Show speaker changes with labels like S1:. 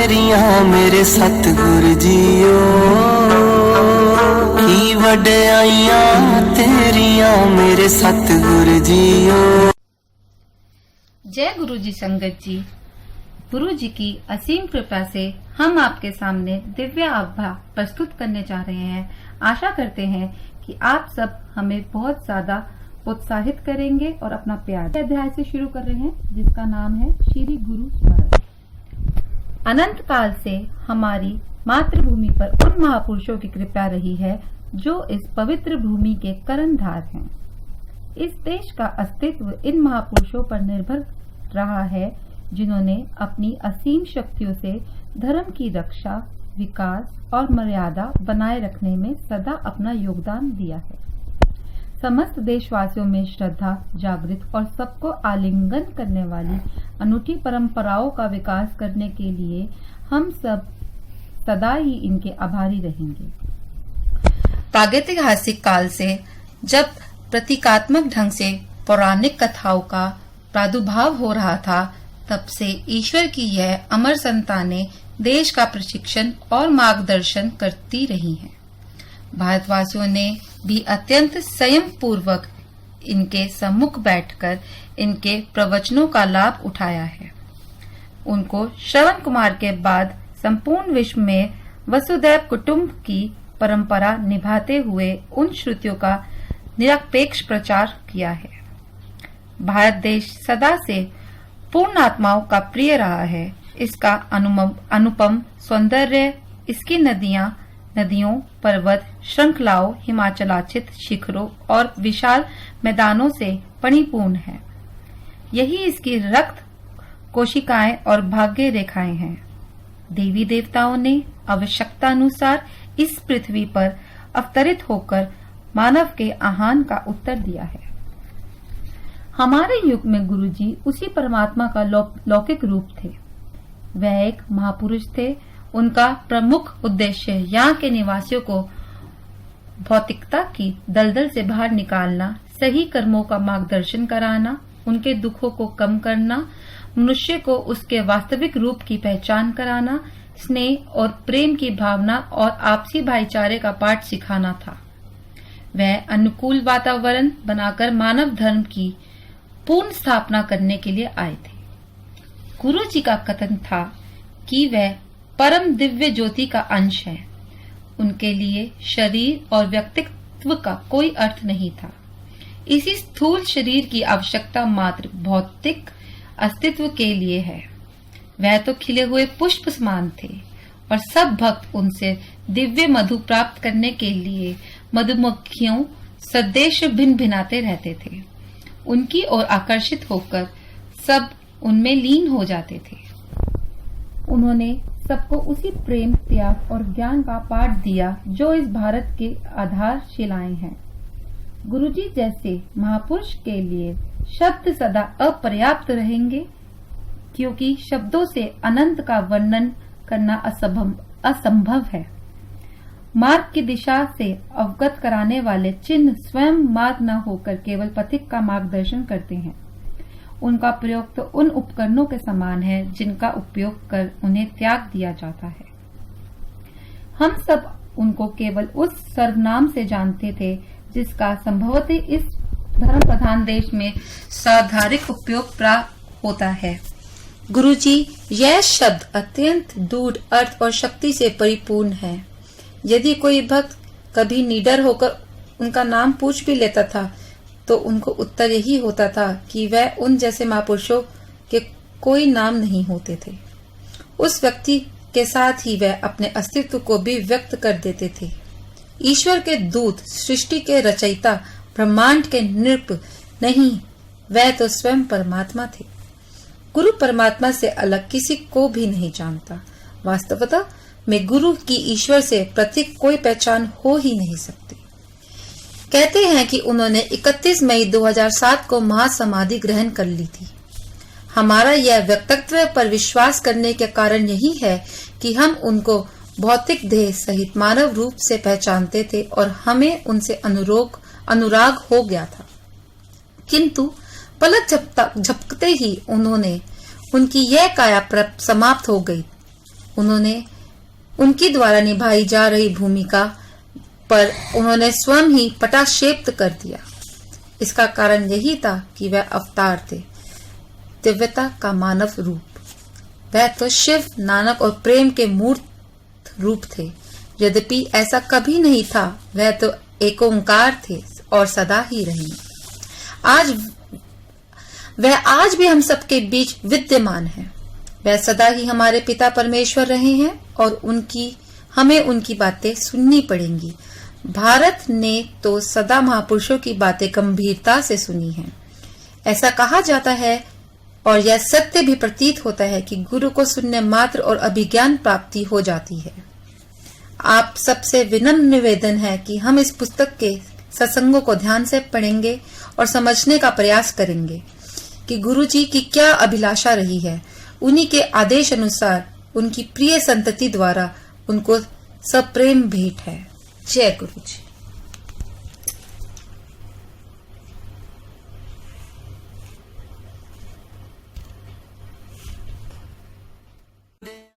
S1: तेरियां मेरे सतगुरु जीओ, की वड्याइयां तेरियां मेरे सतगुरु जीओ।
S2: जय गुरु जी संगत जी। गुरु जी की असीम कृपा से हम आपके सामने दिव्य आभा प्रस्तुत करने जा रहे हैं। आशा करते हैं कि आप सब हमें बहुत ज्यादा उत्साहित करेंगे और अपना प्यार अध्याय से शुरू कर रहे हैं, जिसका नाम है श्री गुरु स्मरण। अनंत काल से हमारी मातृभूमि पर उन महापुरुषों की कृपा रही है जो इस पवित्र भूमि के कर्णधार हैं। इस देश का अस्तित्व इन महापुरुषों पर निर्भर रहा है, जिन्होंने अपनी असीम शक्तियों से धर्म की रक्षा, विकास और मर्यादा बनाए रखने में सदा अपना योगदान दिया है। समस्त देशवासियों में श्रद्धा जागृत और सबको आलिंगन करने वाली अनूठी परंपराओं का विकास करने के लिए हम सब सदा ही इनके आभारी रहेंगे। प्रागैतिहासिक काल से जब प्रतीकात्मक ढंग से पौराणिक कथाओं का प्रादुर्भाव हो रहा था, तब से ईश्वर की यह अमर संतानें देश का प्रशिक्षण और मार्गदर्शन करती रही हैं। भारतवासियों ने भी अत्यंत संयम पूर्वक इनके सम्मुख बैठकर इनके प्रवचनों का लाभ उठाया है। उनको श्रवण कुमार के बाद संपूर्ण विश्व में वसुधैव कुटुंब की परंपरा निभाते हुए उन श्रुतियों का निरपेक्ष प्रचार किया है। भारत देश सदा से पूर्ण आत्माओं का प्रिय रहा है। इसका अनुपम सौंदर्य, इसकी नदियों, पर्वत श्रृंखलाओं, हिमाचलाचित शिखरों और विशाल मैदानों से परिपूर्ण है। यही इसकी रक्त कोशिकाएं और भाग्य रेखाएं हैं। देवी देवताओं ने आवश्यकता अनुसार इस पृथ्वी पर अवतरित होकर मानव के आह्वान का उत्तर दिया है। हमारे युग में गुरुजी उसी परमात्मा का लौकिक रूप थे। वह एक महापुरुष थे। उनका प्रमुख उद्देश्य यहाँ के निवासियों को भौतिकता की दलदल से बाहर निकालना, सही कर्मों का मार्गदर्शन कराना, उनके दुखों को कम करना, मनुष्य को उसके वास्तविक रूप की पहचान कराना, स्नेह और प्रेम की भावना और आपसी भाईचारे का पाठ सिखाना था। वह अनुकूल वातावरण बनाकर मानव धर्म की पूर्ण स्थापना करने के लिए आए थे। गुरु जी का कथन था कि वह परम दिव्य ज्योति का अंश है। उनके लिए शरीर और व्यक्तित्व का कोई अर्थ नहीं था। इसी स्थूल शरीर की आवश्यकता मात्र भौतिक अस्तित्व के लिए है। वह तो खिले हुए पुष्प समान थे और सब भक्त उनसे दिव्य मधु प्राप्त करने के लिए मधुमक्खियों सदेश भिन्न भिनाते रहते थे। उनकी ओर आकर्षित होकर सब उनमें लीन हो जाते थे। उन्होंने सबको उसी प्रेम, त्याग और ज्ञान का पाठ दिया जो इस भारत के आधारशिलाएं हैं। गुरुजी जैसे महापुरुष के लिए शब्द सदा अपर्याप्त रहेंगे, क्योंकि शब्दों से अनंत का वर्णन करना असंभव है। मार्ग की दिशा से अवगत कराने वाले चिन्ह स्वयं मार्ग न होकर केवल पथिक का मार्गदर्शन करते हैं। उनका प्रयोग तो उन उपकरणों के समान है जिनका उपयोग कर उन्हें त्याग दिया जाता है। हम सब उनको केवल उस सर्वनाम से जानते थे जिसका संभवतः इस धर्म प्रधान देश में साधारिक उपयोग प्राप्त होता है। गुरुजी, यह शब्द अत्यंत दूर अर्थ और शक्ति से परिपूर्ण है। यदि कोई भक्त कभी निडर होकर उनका नाम पूछ भी लेता था, तो उनको उत्तर यही होता था कि वह उन जैसे महापुरुषों के कोई नाम नहीं होते थे। उस व्यक्ति के साथ ही वह अपने अस्तित्व को भी व्यक्त कर देते थे। ईश्वर के दूत, सृष्टि के रचयिता, ब्रह्मांड के नृप नहीं, वह तो स्वयं परमात्मा थे। गुरु परमात्मा से अलग किसी को भी नहीं जानता। वास्तवतः में गुरु की ईश्वर से प्रतीक कोई पहचान हो ही नहीं सकती। कहते हैं कि उन्होंने 31 मई 2007 को महासमाधि ग्रहण कर ली थी। हमारा यह व्यक्तित्व पर विश्वास करने के कारण यही है कि हम उनको भौतिक देह सहित मानव रूप से पहचानते थे और हमें उनसे अनुराग हो गया था। किंतु पलक झपकते ही उनकी यह काया समाप्त हो गई। उन्होंने उनकी द्वारा निभाई जा रही भूमिका पर उन्होंने स्वयं ही पटाक्षेप कर दिया। इसका कारण यही था कि वह अवतार थे, दिव्यता का मानव रूप। वह तो शिव, नानक और प्रेम के मूर्त रूप थे। यद्यपि ऐसा कभी नहीं था, वह तो एक ओंकार थे और सदा ही रहेंगे। वह आज भी हम सबके बीच विद्यमान है। वह सदा ही हमारे पिता परमेश्वर रहे हैं और हमें उनकी बातें सुननी पड़ेंगी। भारत ने तो सदा महापुरुषों की बातें गंभीरता से सुनी हैं। ऐसा कहा जाता है और यह सत्य भी प्रतीत होता है कि गुरु को सुनने मात्र और अभिज्ञान प्राप्ति हो जाती है। आप सबसे विनम्र निवेदन है कि हम इस पुस्तक के सत्संगों को ध्यान से पढ़ेंगे और समझने का प्रयास करेंगे कि गुरु जी की क्या अभिलाषा रही है। उन्हीं के आदेश अनुसार उनकी प्रिय संतति द्वारा उनको सब प्रेम भेंट है। जय गुरु जी।